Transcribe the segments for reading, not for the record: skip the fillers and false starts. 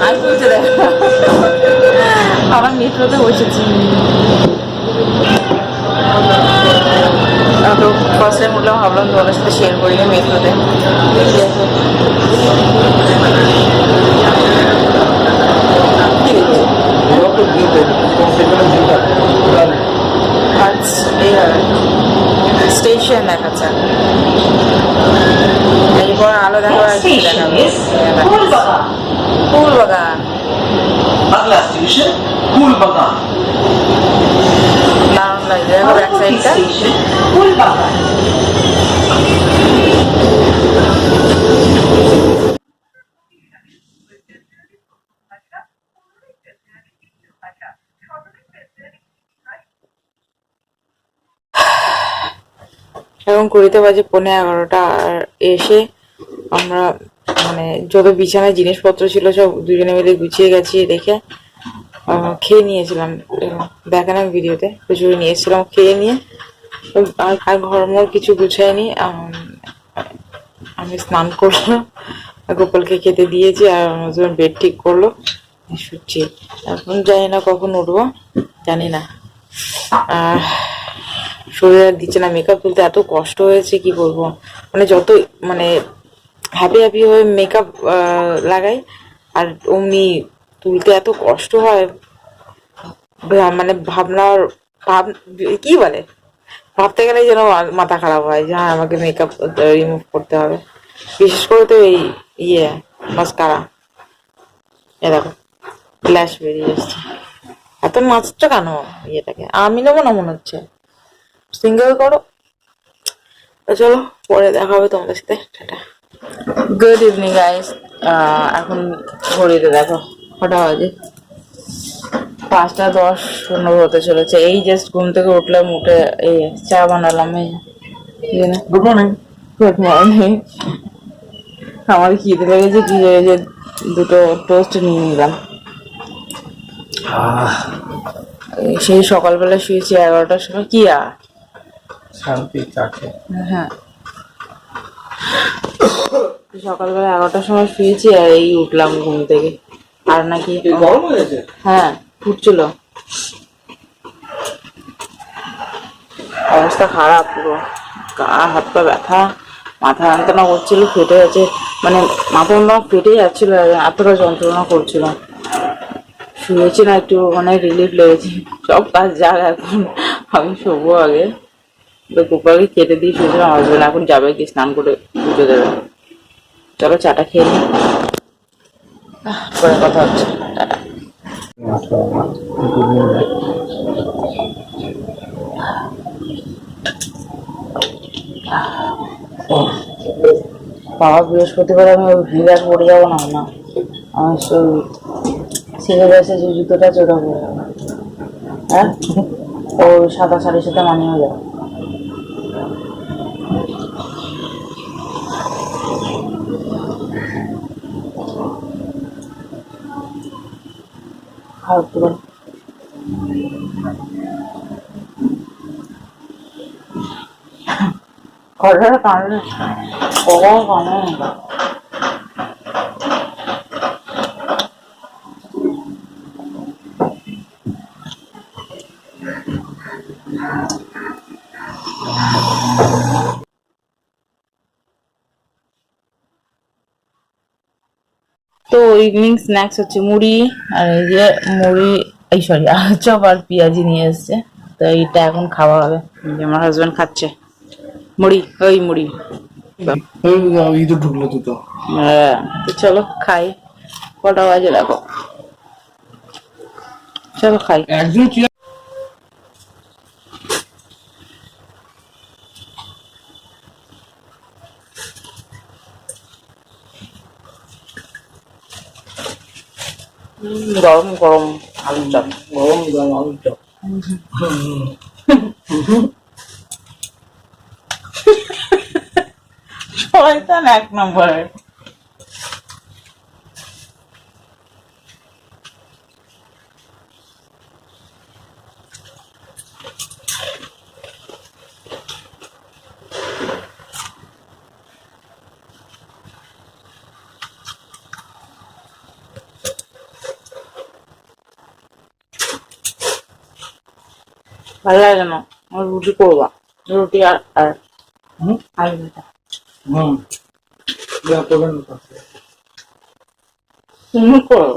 High বলতে দেখ আমরা মেট্রোতে বসেছি তো ফার্স্ট টাইম উঠলাম ভাবলাম তোমাদের সাথে শেয়ার করি মেট্রোতে স্টেশন দেখাচ্ছে এরপর আলো দেখা দেখাবে ফুলবাগান अगला स्टेशन फूलबागान দারুণ লাগছে দেখো ব্যাক সাইডটা स्टेशन फूलबागान এখন ঘড়িতে বাজে 11:15 আর এসে আমরা মানে যত বিছানায় জিনিসপত্র ছিল সব দুজনে মিলে গুছিয়ে গেছিয়ে রেখে খেয়ে নিয়েছিলাম দেখালাম ভিডিওতে প্রচুর নিয়ে এসেছিলাম খেয়ে নিয়ে আর ঘরমোর কিছু গুছাইনি আমি স্নান করলাম গোপালকে খেতে দিয়েছি আর আমার বেড ঠিক করলো শুচ্ছি এখন জানি না কখন উঠবো জানি না শরীর আর দিচ্ছে না মেকআপ তুলতে এত কষ্ট হয়েছে কি বলবো মানে যত মানে হ্যাপি হ্যাপি হয়ে মেকআপ লাগাই আর অমনি তুলতে এত কষ্ট হয় মানে কি বলে ভাবতে গেলেই যেন মাথা খারাপ হয় যে হ্যাঁ আমাকে মেকআপ রিমুভ করতে হবে বিশেষ করে তো এই মাস্কারা এ দেখো ফ্ল্যাশ বেরিয়ে এসছে এত মাছটা কেন ইয়েটাকে আমি নেবো না মনে হচ্ছে সিঙ্গেল করো চলো পরে দেখা হবে তোমাদের সাথে টাটা গুড ইভিনিং গাইস এখন ঘড়িতে দেখো কটা বাজে 5:10 হতে চলেছে এই জাস্ট ঘুম থেকে উঠলাম উঠে এই চা বানালাম এই গুড মর্নিং গুড মর্নিং আমার খিদে লেগেছে কি যে দুটো টোস্ট নিয়ে নিলাম সেই সকালবেলা শুয়েছি 11টার সময় কি শান্তি চাকে হ্যাঁ সকালবেলা 11টার সময় শুয়েছি আর এই উঠলাম ঘুম থেকে আর নাকি গরম হয়েছে হ্যাঁ ফুটছিল অবস্থা খারাপ পুরো গা হাত পা ব্যথা মাথা যন্ত্রণা করছিল ফেটে গেছে মানে মাথা যন্ত্রণা ফেটে যাচ্ছিল এতটা যন্ত্রণা করছিল শুয়েছি না একটু মানে রিলিফ লেগেছে সব কাজ যাক এখন আমি শোবো আগে গোপালকে কেটে দিয়ে শুয়েছিলাম হাসবেন্ড এখন যাবে কি স্নান করে পুজো দেবে চলো চাটা খেয়ে নিই পরে কথা হচ্ছে টাটা বাবা বৃহস্পতিবার আমি ওই ভিড়ার পরে যাবো না আমার সেই ছেলের এসে যে জুতোটা চোরা পরে যাবো হ্যাঁ ও সাদা শাড়ির সাথে মানিয়ে যাবে ঘরের কারণে কবার কানে তো ইভিনিং স্ন্যাক্স হচ্ছে মুড়ি আর এই যে মুড়ি এই সরি চপ আর পেঁয়াজি নিয়ে এসছে তো এইটা এখন খাওয়া হবে আমার হাজবেন্ড খাচ্ছে মুড়ি ওই মুড়ি ইঁদুর ঢুকলো তো হ্যাঁ তো চলো খাই কটা বাজে দেখো চলো খাই একজন গরম গরম আলু চপ গরম গরম আলুর চপ শয়তান এক নম্বরের ভালো লাগে না, আমার রুটি করবা, রুটি আর আর হুম আলু ভাজা। হুম যা করবেন না। তুমি করো।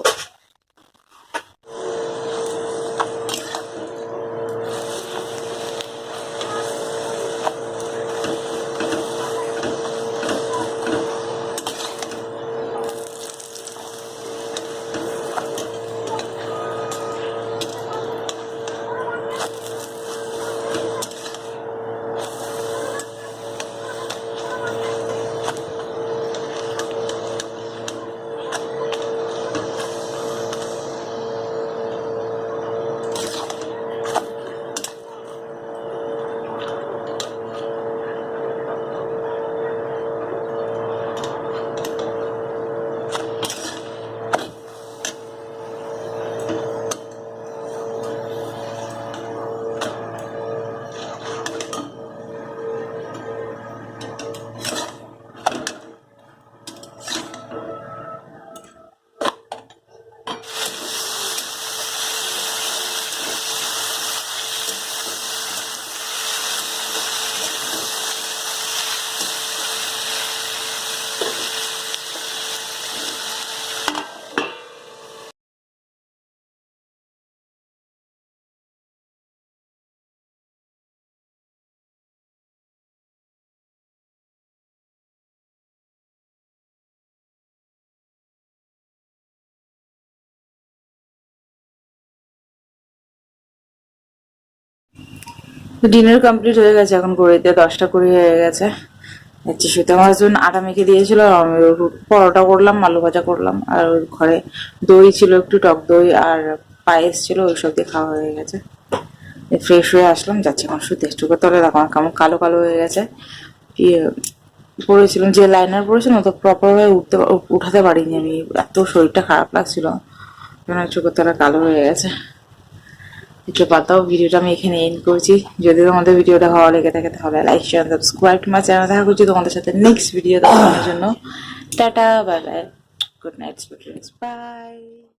ডিনার কমপ্লিট হয়ে গেছে, এখন ঘড়িতে 10টা 20 হয়ে গেছে। যাচ্ছি শুতে। আমার হাজবেন্ড আটা মেখে দিয়েছিল, আমি পরোটা করলাম, আলু ভাজা করলাম, আর ওর ঘরে দই ছিল, একটু টক দই আর পায়েস ছিল, ওইসব দিয়ে খাওয়া হয়ে গেছে। ফ্রেশ হয়ে আসলাম, যাচ্ছি এখন শুতে। চোখের তলে দেখো আমার কেমন কালো কালো হয়ে গেছে। ইয়ে পরেছিলাম, যে লাইনার পরেছিলাম তো প্রপার ভাবে উঠাতে পারিনি আমি, এত শরীরটা খারাপ লাগছিল, চোখের তলা কালো হয়ে গেছে। একটু পাতাও, ভিডিওটা আমি এখানে এন্ড করছি। যদি তোমাদের ভিডিওটা ভালো লেগে থাকে তাহলে like share subscribe to my channel. দেখা করছি তোমাদের সাথে নেক্সট ভিডিও দেখানোর জন্য। Tata, bye bye, good night, by.